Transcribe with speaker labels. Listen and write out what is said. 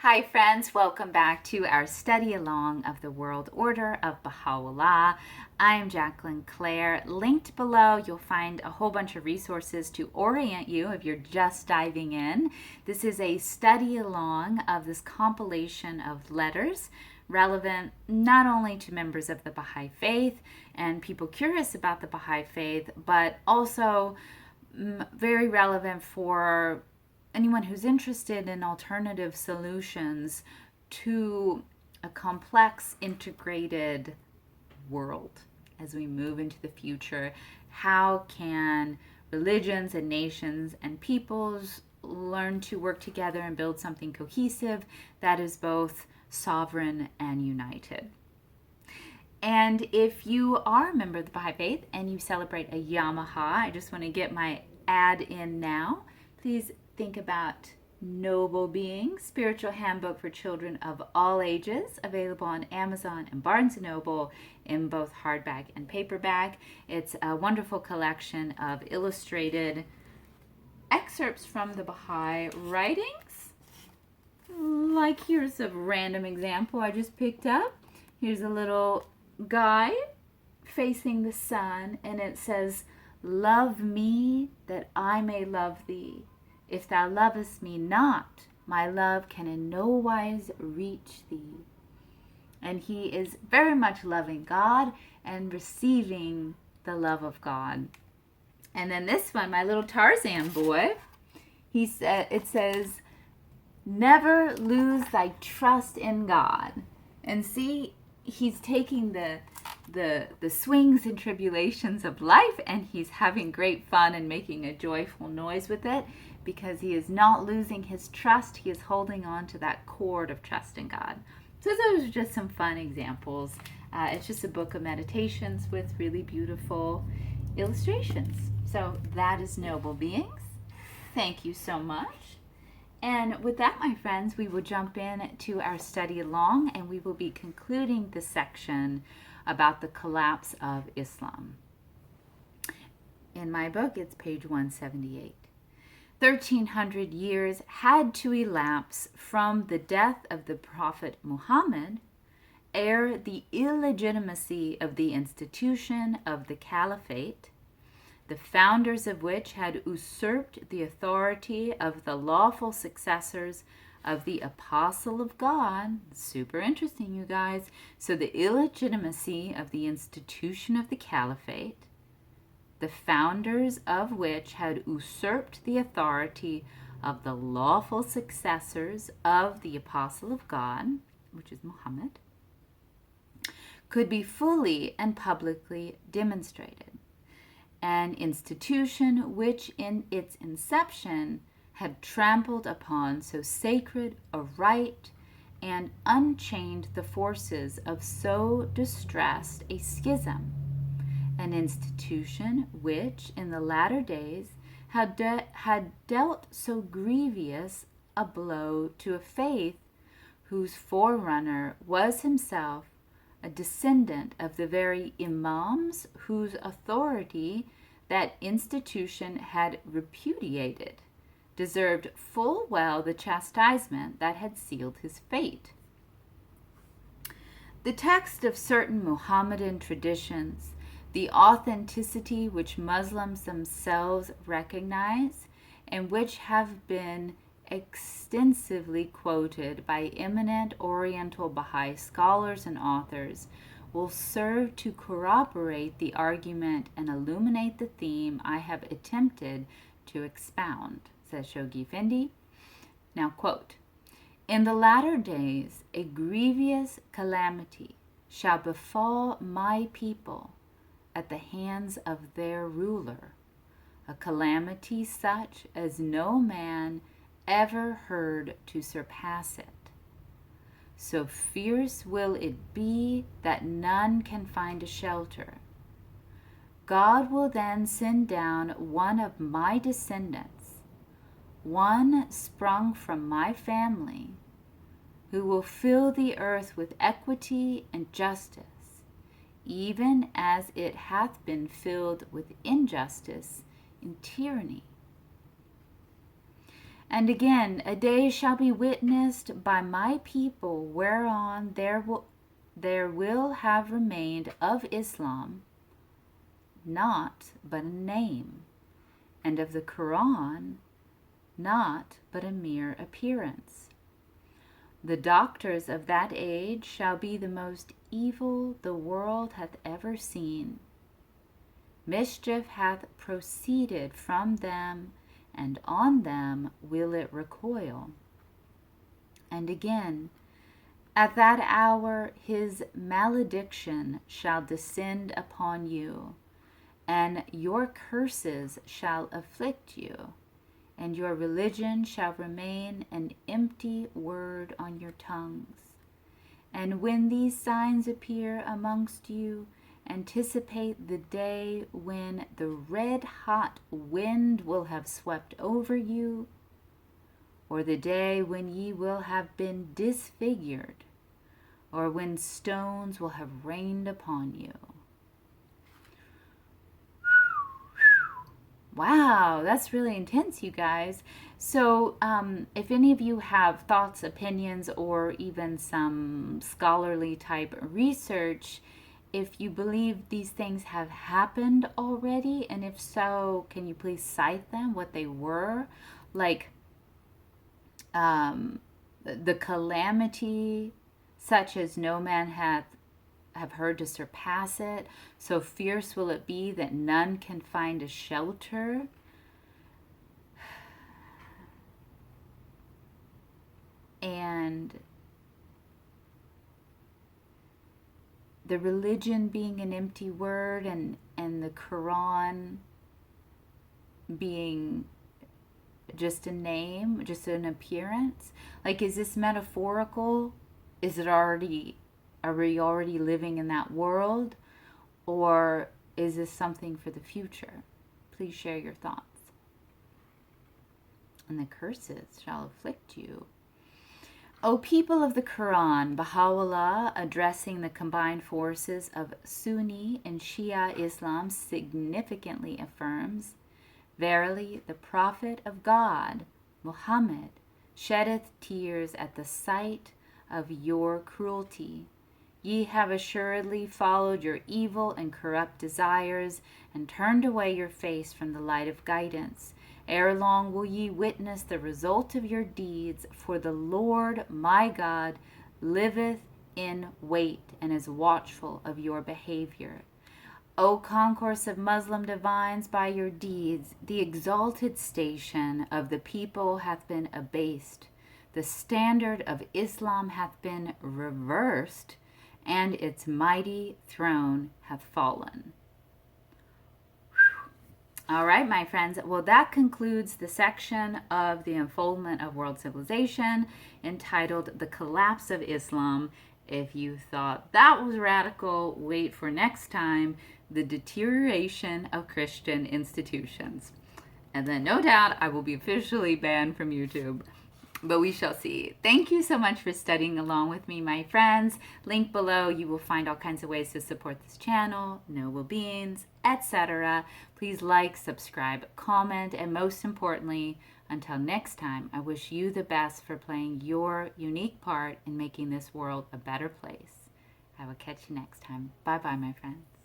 Speaker 1: Hi friends, welcome back to our study along of the World Order of Baha'u'llah. I am Jacqueline Claire. Linked below, you'll find a whole bunch of resources to orient you if you're just diving in. This is a study along of this compilation of letters relevant not only to members of the Baha'i Faith and people curious about the Baha'i Faith, but also very relevant for anyone who's interested in alternative solutions to a complex, integrated world as we move into the future. How can religions and nations and peoples learn to work together and build something cohesive that is both sovereign and united? And if you are a member of the Baha'i Faith and you celebrate a Yamaha, I just want to get my ad in now. Please think about Noble Beings, Spiritual Handbook for Children of All Ages, available on Amazon and Barnes & Noble in both hardback and paperback. It's a wonderful collection of illustrated excerpts from the Baha'i writings. Like here's a random example I just picked up. Here's a little guy facing the sun, and it says, "Love me that I may love thee. If thou lovest me not, my love can in no wise reach thee." And he is very much loving God and receiving the love of God. And then this one, my little Tarzan boy, it says, "Never lose thy trust in God." And see, he's taking the swings and tribulations of life, and he's having great fun and making a joyful noise with it because he is not losing his trust. He is holding on to that cord of trust in God. So those are just some fun examples. It's just a book of meditations with really beautiful illustrations. So that is Noble Beings. Thank you so much. And with that, my friends, we will jump in to our study along, and we will be concluding the section about the collapse of Islam. In my book, it's page 178. 1,300 years had to elapse from the death of the Prophet Muhammad ere the illegitimacy of the institution of the Caliphate, the founders of which had usurped the authority of the lawful successors of the Apostle of God. Super interesting, you guys. So the illegitimacy of the institution of the Caliphate, the founders of which had usurped the authority of the lawful successors of the Apostle of God, which is Muhammad, could be fully and publicly demonstrated. An institution which in its inception had trampled upon so sacred a right and unchained the forces of so distressed a schism. An institution which in the latter days had dealt so grievous a blow to a faith whose forerunner was himself a descendant of the very imams whose authority that institution had repudiated, deserved full well the chastisement that had sealed his fate. The text of certain Mohammedan traditions, the authenticity which Muslims themselves recognize, and which have been extensively quoted by eminent Oriental Baha'i scholars and authors, will serve to corroborate the argument and illuminate the theme I have attempted to expound, says Shoghi Effendi. Now, quote, "In the latter days a grievous calamity shall befall my people at the hands of their ruler, a calamity such as no man ever heard to surpass it. So fierce will it be that none can find a shelter. God will then send down one of my descendants, one sprung from my family, who will fill the earth with equity and justice, even as it hath been filled with injustice and tyranny." And again, a day shall be witnessed by my people whereon there will have remained of Islam not but a name, and of the Quran not but a mere appearance. The doctors of that age shall be the most evil the world hath ever seen. Mischief hath proceeded from them, and on them will it recoil. And again, at that hour his malediction shall descend upon you, and your curses shall afflict you, and your religion shall remain an empty word on your tongues. And when these signs appear amongst you, anticipate the day when the red-hot wind will have swept over you, or the day when ye will have been disfigured, or when stones will have rained upon you. Wow, that's really intense, you guys. So if any of you have thoughts, opinions, or even some scholarly type research, if you believe these things have happened already, and if so, can you please cite them, what they were? Like the calamity such as no man hath have heard to surpass it. So fierce will it be that none can find a shelter. And the religion being an empty word, and the Quran being just a name, just an appearance. Like, is this metaphorical? Is it already, are we already living in that world? Or is this something for the future? Please share your thoughts. And the curses shall afflict you. O people of the Quran, Baha'u'llah, addressing the combined forces of Sunni and Shia Islam, significantly affirms, verily, the Prophet of God, Muhammad, sheddeth tears at the sight of your cruelty. Ye have assuredly followed your evil and corrupt desires, and turned away your face from the light of guidance. Ere long will ye witness the result of your deeds, for the Lord my God liveth in wait and is watchful of your behavior. O concourse of Muslim divines, by your deeds the exalted station of the people hath been abased, the standard of Islam hath been reversed, and its mighty throne hath fallen. All right, my friends. Well, that concludes the section of the Unfoldment of World Civilization entitled The Collapse of Islam. If you thought that was radical, wait for next time, The Deterioration of Christian Institutions. And then no doubt I will be officially banned from YouTube. But we shall see. Thank you so much for studying along with me, my friends. Link below, you will find all kinds of ways to support this channel, noble beings, etc. Please like, subscribe, comment, and most importantly, until next time, I wish you the best for playing your unique part in making this world a better place. I will catch you next time. Bye-bye, my friends.